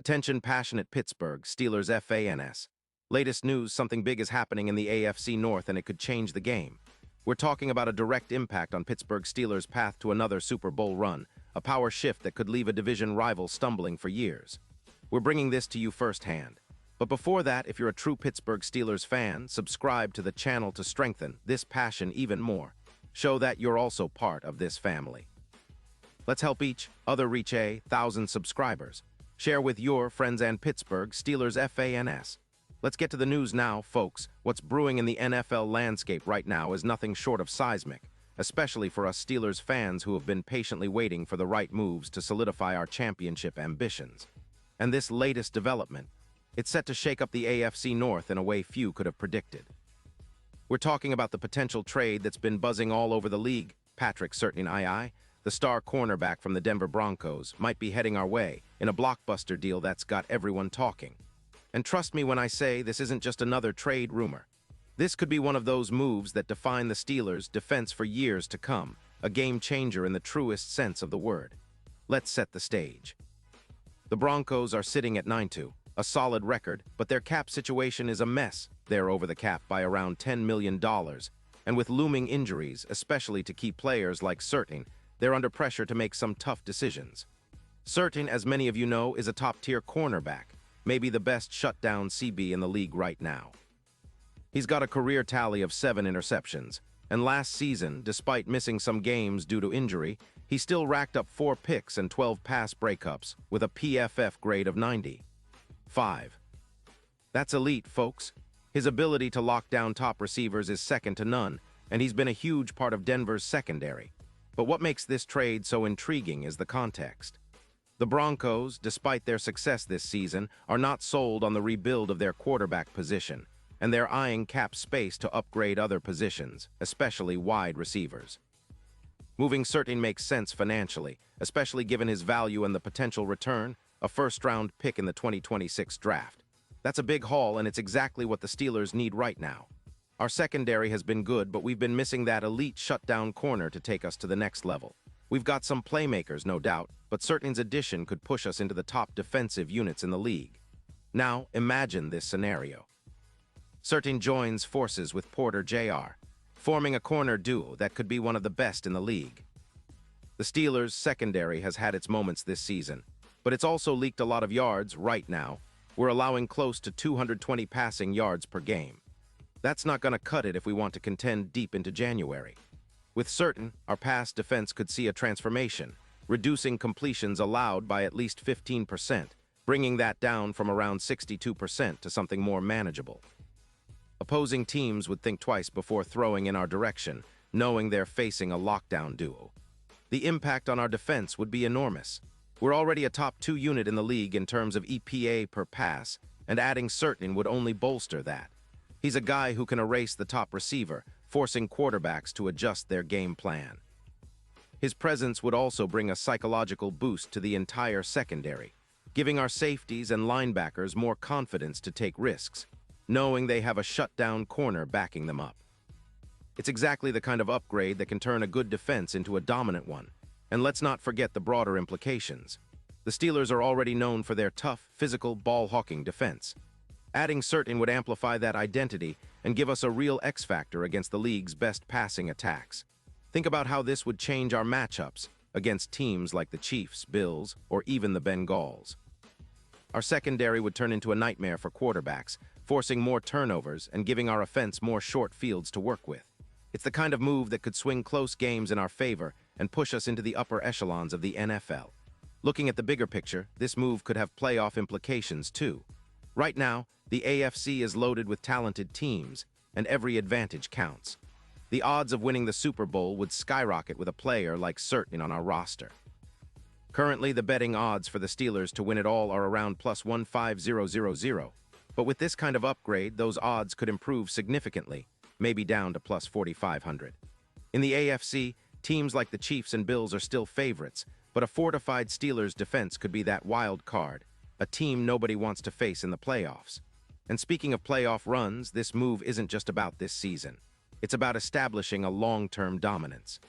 Attention passionate Pittsburgh Steelers fans. Latest news, something big is happening in the AFC North and it could change the game. We're talking about a direct impact on Pittsburgh Steelers' path to another Super Bowl run, a power shift that could leave a division rival stumbling for years. We're bringing this to you firsthand. But before that, if you're a true Pittsburgh Steelers fan, subscribe to the channel to strengthen this passion even more. Show that you're also part of this family. Let's help each other reach 1,000 subscribers. Share with your friends and Pittsburgh Steelers fans. Let's get to the news now, folks. What's brewing in the NFL landscape right now is nothing short of seismic, especially for us Steelers fans who have been patiently waiting for the right moves to solidify our championship ambitions. And this latest development, it's set to shake up the AFC North in a way few could have predicted. We're talking about the potential trade that's been buzzing all over the league. Patrick Surtain, the star cornerback from the Denver Broncos, might be heading our way in a blockbuster deal that's got everyone talking. And trust me when I say this isn't just another trade rumor. This could be one of those moves that define the Steelers' defense for years to come, a game changer in the truest sense of the word. Let's set the stage. The Broncos are sitting at 9-2, a solid record, but their cap situation is a mess. They're over the cap by around $10 million, and with looming injuries, especially to key players like Surtain, they're under pressure to make some tough decisions. Surtain, as many of you know, is a top-tier cornerback, maybe the best shutdown CB in the league right now. He's got a career tally of 7 interceptions, and last season, despite missing some games due to injury, he still racked up 4 picks and 12 pass breakups with a PFF grade of 95. That's elite, folks. His ability to lock down top receivers is second to none, and he's been a huge part of Denver's secondary. But what makes this trade so intriguing is the context. The Broncos, despite their success this season, are not sold on the rebuild of their quarterback position, and they're eyeing cap space to upgrade other positions, especially wide receivers. Moving Surtain makes sense financially, especially given his value and the potential return, a first-round pick in the 2026 draft. That's a big haul, and it's exactly what the Steelers need right now. Our secondary has been good, but we've been missing that elite shutdown corner to take us to the next level. We've got some playmakers, no doubt, but Surtain's addition could push us into the top defensive units in the league. Now, imagine this scenario. Surtain joins forces with Porter Jr., forming a corner duo that could be one of the best in the league. The Steelers' secondary has had its moments this season, but it's also leaked a lot of yards right now. We're allowing close to 220 passing yards per game. That's not going to cut it if we want to contend deep into January. With Surtain, our pass defense could see a transformation, reducing completions allowed by at least 15%, bringing that down from around 62% to something more manageable. Opposing teams would think twice before throwing in our direction, knowing they're facing a lockdown duo. The impact on our defense would be enormous. We're already a top 2 unit in the league in terms of EPA per pass, and adding Surtain would only bolster that. He's a guy who can erase the top receiver, forcing quarterbacks to adjust their game plan. His presence would also bring a psychological boost to the entire secondary, giving our safeties and linebackers more confidence to take risks, knowing they have a shutdown corner backing them up. It's exactly the kind of upgrade that can turn a good defense into a dominant one. And let's not forget the broader implications. The Steelers are already known for their tough, physical, ball-hawking defense. Adding Surtain would amplify that identity and give us a real X-factor against the league's best passing attacks. Think about how this would change our matchups against teams like the Chiefs, Bills, or even the Bengals. Our secondary would turn into a nightmare for quarterbacks, forcing more turnovers and giving our offense more short fields to work with. It's the kind of move that could swing close games in our favor and push us into the upper echelons of the NFL. Looking at the bigger picture, this move could have playoff implications too. Right now, the AFC is loaded with talented teams, and every advantage counts. The odds of winning the Super Bowl would skyrocket with a player like Surtain on our roster. Currently, the betting odds for the Steelers to win it all are around plus 15000, but with this kind of upgrade, those odds could improve significantly, maybe down to plus 4500. In the AFC, teams like the Chiefs and Bills are still favorites, but a fortified Steelers defense could be that wild card, a team nobody wants to face in the playoffs. And speaking of playoff runs, this move isn't just about this season. It's about establishing a long-term dominance.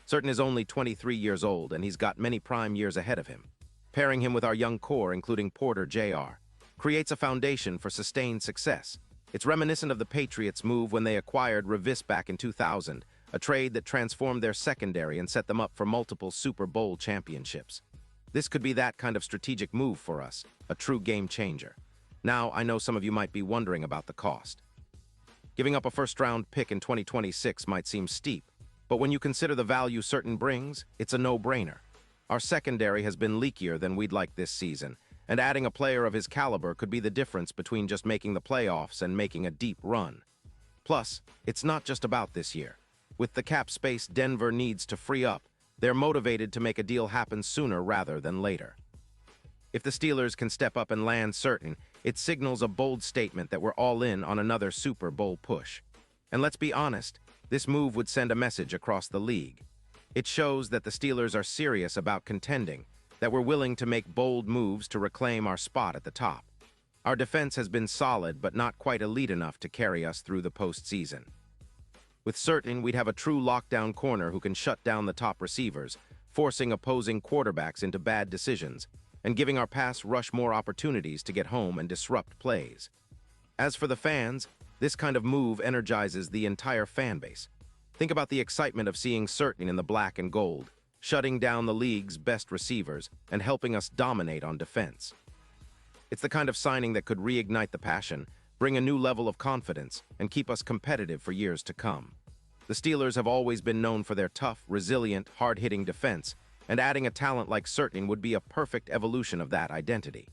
Surtain is only 23 years old, and he's got many prime years ahead of him. Pairing him with our young core, including Porter Jr., creates a foundation for sustained success. It's reminiscent of the Patriots' move when they acquired Revis back in 2000, a trade that transformed their secondary and set them up for multiple Super Bowl championships. This could be that kind of strategic move for us, a true game changer. Now, I know some of you might be wondering about the cost. Giving up a first-round pick in 2026 might seem steep, but when you consider the value Certain brings, it's a no-brainer. Our secondary has been leakier than we'd like this season, and adding a player of his caliber could be the difference between just making the playoffs and making a deep run. Plus, it's not just about this year. With the cap space Denver needs to free up, they're motivated to make a deal happen sooner rather than later. If the Steelers can step up and land Certain, it signals a bold statement that we're all in on another Super Bowl push. And let's be honest, this move would send a message across the league. It shows that the Steelers are serious about contending, that we're willing to make bold moves to reclaim our spot at the top. Our defense has been solid but not quite elite enough to carry us through the postseason. With Certain, we'd have a true lockdown corner who can shut down the top receivers, forcing opposing quarterbacks into bad decisions, and giving our pass rush more opportunities to get home and disrupt plays. As for the fans, this kind of move energizes the entire fan base. Think about the excitement of seeing Certain in the black and gold, shutting down the league's best receivers and helping us dominate on defense. It's the kind of signing that could reignite the passion, bring a new level of confidence, and keep us competitive for years to come. The Steelers have always been known for their tough, resilient, hard-hitting defense, and adding a talent like Certain would be a perfect evolution of that identity.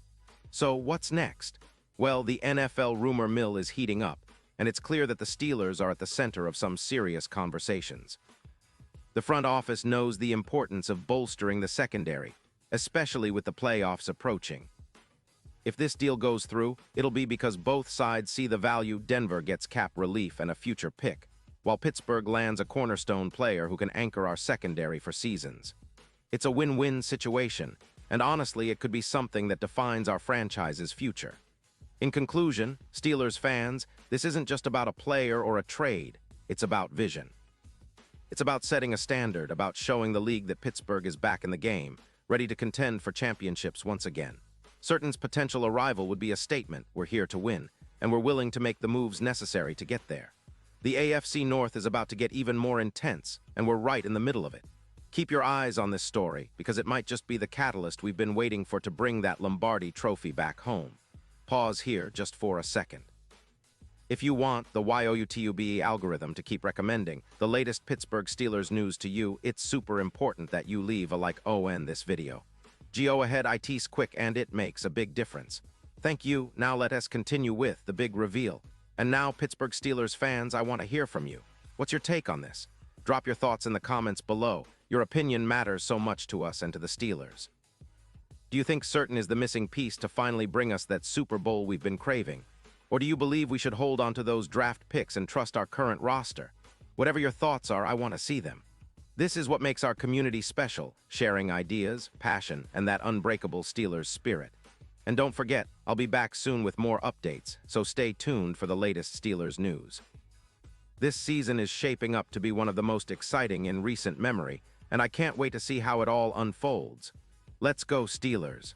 So what's next? Well, the NFL rumor mill is heating up, and it's clear that the Steelers are at the center of some serious conversations. The front office knows the importance of bolstering the secondary, especially with the playoffs approaching. If this deal goes through, it'll be because both sides see the value. Denver gets cap relief and a future pick, while Pittsburgh lands a cornerstone player who can anchor our secondary for seasons. It's a win-win situation, and honestly, it could be something that defines our franchise's future. In conclusion, Steelers fans, this isn't just about a player or a trade, it's about vision. It's about setting a standard, about showing the league that Pittsburgh is back in the game, ready to contend for championships once again. Certain's potential arrival would be a statement: we're here to win, and we're willing to make the moves necessary to get there. The AFC North is about to get even more intense, and we're right in the middle of it. Keep your eyes on this story, because it might just be the catalyst we've been waiting for to bring that Lombardi trophy back home. Pause here just for a second. If you want the YouTube algorithm to keep recommending the latest Pittsburgh Steelers news to you, it's super important that you leave a like on this video. Go ahead, it's quick and it makes a big difference. Thank you. Now let us continue with the big reveal. And now, Pittsburgh Steelers fans, I want to hear from you. What's your take on this? Drop your thoughts in the comments below. Your opinion matters so much to us and to the Steelers. Do you think Certain is the missing piece to finally bring us that Super Bowl we've been craving? Or do you believe we should hold on to those draft picks and trust our current roster? Whatever your thoughts are, I want to see them. This is what makes our community special, sharing ideas, passion, and that unbreakable Steelers spirit. And don't forget, I'll be back soon with more updates, so stay tuned for the latest Steelers news. This season is shaping up to be one of the most exciting in recent memory, and I can't wait to see how it all unfolds. Let's go, Steelers!